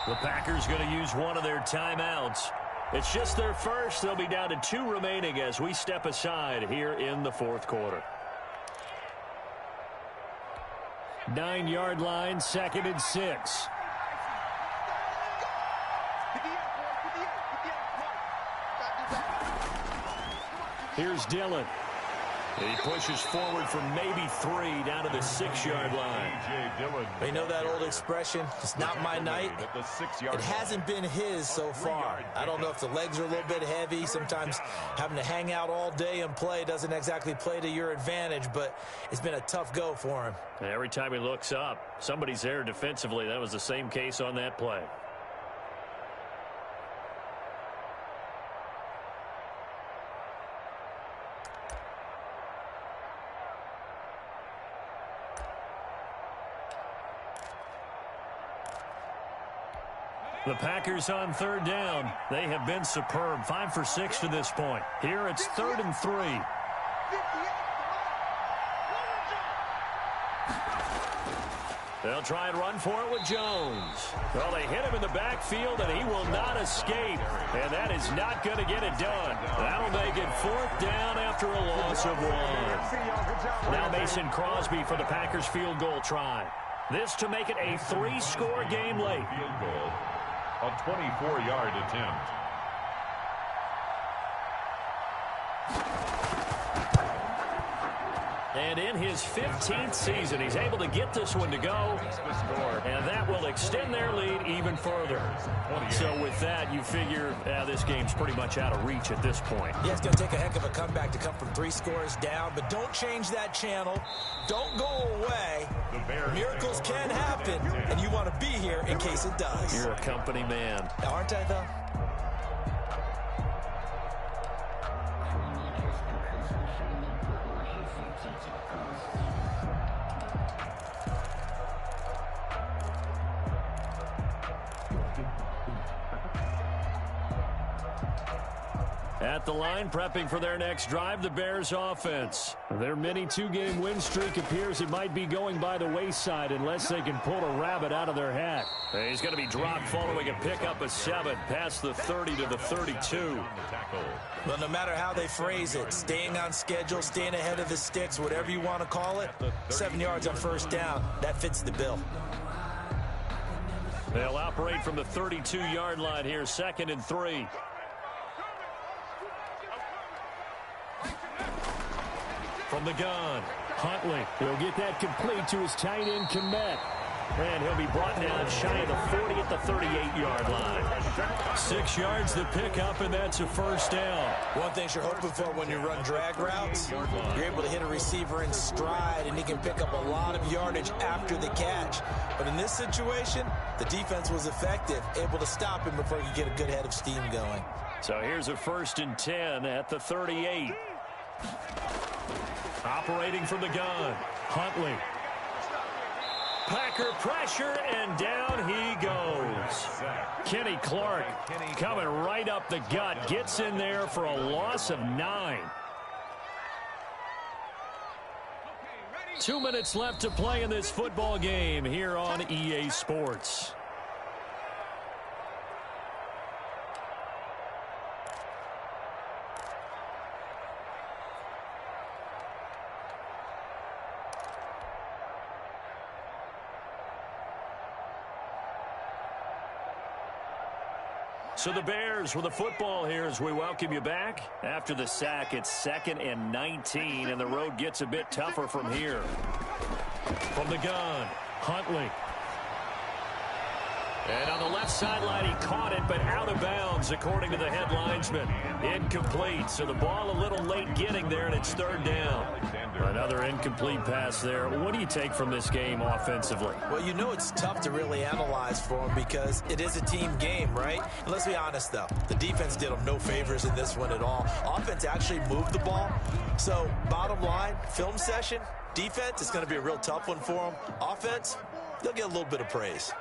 The Packers going to use one of their timeouts. It's just their first. They'll be down to 2 remaining as we step aside here in the 4th quarter. 9-yard line, 2nd and 6. Here's Dillon. He pushes forward for maybe 3 down to the 6-yard line. You know that old expression, it's not my night? It hasn't been his so far. I don't know if the legs are a little bit heavy. Sometimes having to hang out all day and play doesn't exactly play to your advantage, but it's been a tough go for him. And every time he looks up, somebody's there defensively. That was the same case on that play. The Packers on 3rd down. They have been superb. 5 for 6 to this point. Here it's 3rd and 3. They'll try and run for it with Jones. Well, they hit him in the backfield, and he will not escape. And that is not going to get it done. That'll make it 4th down after a loss of 1. Now Mason Crosby for the Packers field goal try. This to make it a 3-score game late. Field goal. A 24-yard attempt. And in his 15th season, he's able to get this one to go. And that will extend their lead even further. So with that, you figure this game's pretty much out of reach at this point. Yeah, it's going to take a heck of a comeback to come from 3 scores down. But don't change that channel. Don't go away. Miracles can happen. And you want to be here in case it does. You're a company man. Aren't I, though? At the line, prepping for their next drive, the Bears offense. Their mini 2-game win streak appears it might be going by the wayside unless they can pull a rabbit out of their hat. He's going to be dropped following a pickup of 7 past the 30 to the 32. Well, no matter how they phrase it, staying on schedule, staying ahead of the sticks, whatever you want to call it, 7 yards on 1st down, that fits the bill. They'll operate from the 32-yard line here, 2nd and 3. From the gun, Huntley. He'll get that complete to his tight end, Kmet. And he'll be brought down shy of the 40 at the 38-yard line. 6 yards to pick up, and that's a 1st down. One thing you're hoping for when you run drag routes, you're able to hit a receiver in stride, and he can pick up a lot of yardage after the catch. But in this situation, the defense was effective, able to stop him before he could get a good head of steam going. So here's a 1st and 10 at the 38. Operating from the gun, Huntley. Packer pressure, and down he goes. Kenny Clark coming right up the gut, gets in there for a loss of 9. 2 minutes left to play in this football game here on EA Sports. So the Bears with the football here as we welcome you back. After the sack, it's 2nd and 19, and the road gets a bit tougher from here. From the gun, Huntley. And on the left sideline, he caught it, but out of bounds, according to the head linesman. Incomplete, so the ball a little late getting there, and it's third down. Another incomplete pass there. What do you take from this game offensively? Well, you know it's tough to really analyze for them because it is a team game, right? And let's be honest, though. The defense did them no favors in this one at all. Offense actually moved the ball. So, bottom line, film session, defense is going to be a real tough one for them. Offense, they'll get a little bit of praise.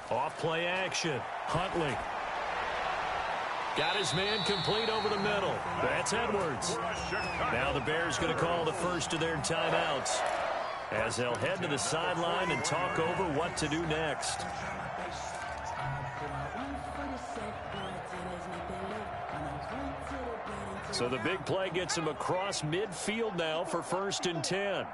Off play action. Huntley. Got his man complete over the middle. That's Edwards. Now the Bears going to call the first of their timeouts as they'll head to the sideline and talk over what to do next. So the big play gets him across midfield now for 1st and 10.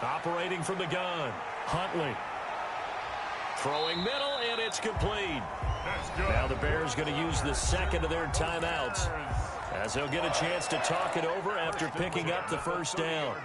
Operating from the gun, Huntley. Throwing middle, and it's complete. Now the Bears going to use the second of their timeouts as they'll get a chance to talk it over after picking up the first down.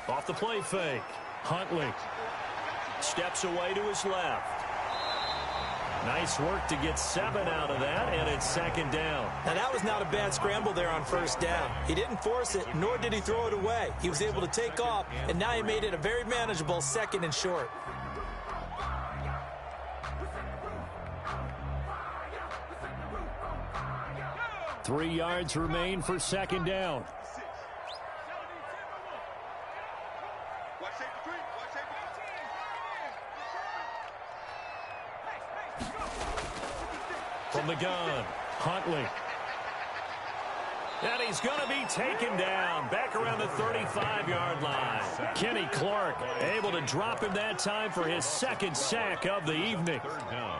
Off the play fake, Huntley steps away to his left. Nice work to get 7 out of that, and it's 2nd down. Now, that was not a bad scramble there on 1st down. He didn't force it, nor did he throw it away. He was able to take off, and now he made it a very manageable 2nd and short. Three yards remain for 2nd down. From the gun, Huntley. And he's going to be taken down back around the 35-yard line. Kenny Clark able to drop him that time for his 2nd sack of the evening. 3rd down.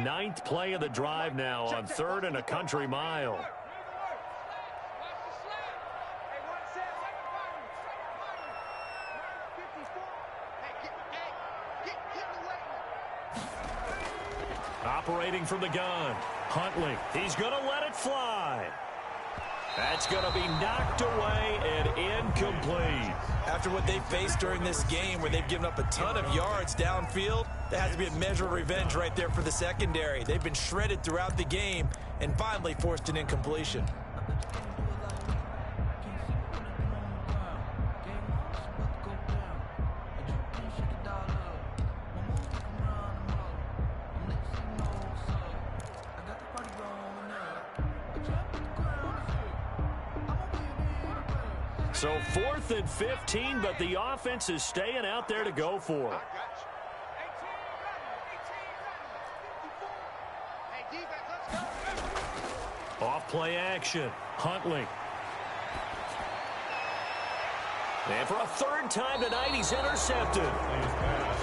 Ninth play of the drive now on 3rd and a country mile. Operating from the gun, Huntley. He's going to let it fly. That's going to be knocked away and incomplete. After what they've faced during this game where they've given up a ton of yards downfield, that has to be a measure of revenge right there for the secondary. They've been shredded throughout the game and finally forced an incompletion. So 4th and 15, but the offense is staying out there to go for it. Off play action, Huntley. And for a 3rd time tonight, he's intercepted.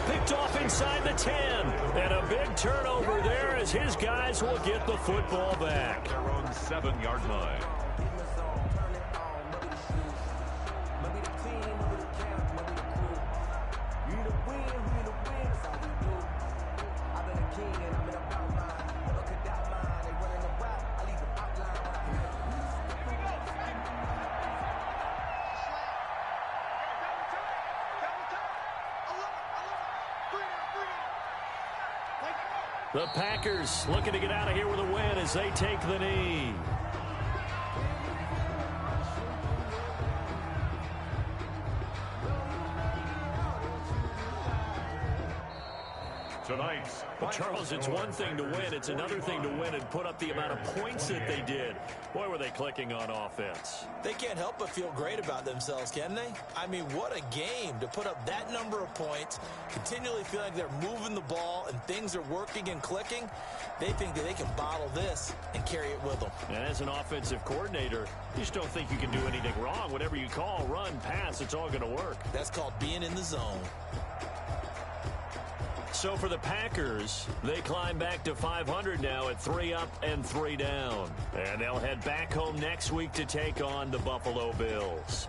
Picked off inside the 10. And a big turnover there as his guys will get the football back. Their own 7-yard line. The Packers looking to get out of here with a win as they take the knee. Tonight's Well, Charles, it's one thing to win. It's another thing to win and put up the amount of points that they did. Boy, were they clicking on offense. They can't help but feel great about themselves, can they? I mean, what a game to put up that number of points, continually feel like they're moving the ball and things are working and clicking. They think that they can bottle this and carry it with them. And as an offensive coordinator, you just don't think you can do anything wrong. Whatever you call, run, pass, it's all going to work. That's called being in the zone. So for the Packers, they climb back to 500 now at 3 up and 3 down. And they'll head back home next week to take on the Buffalo Bills.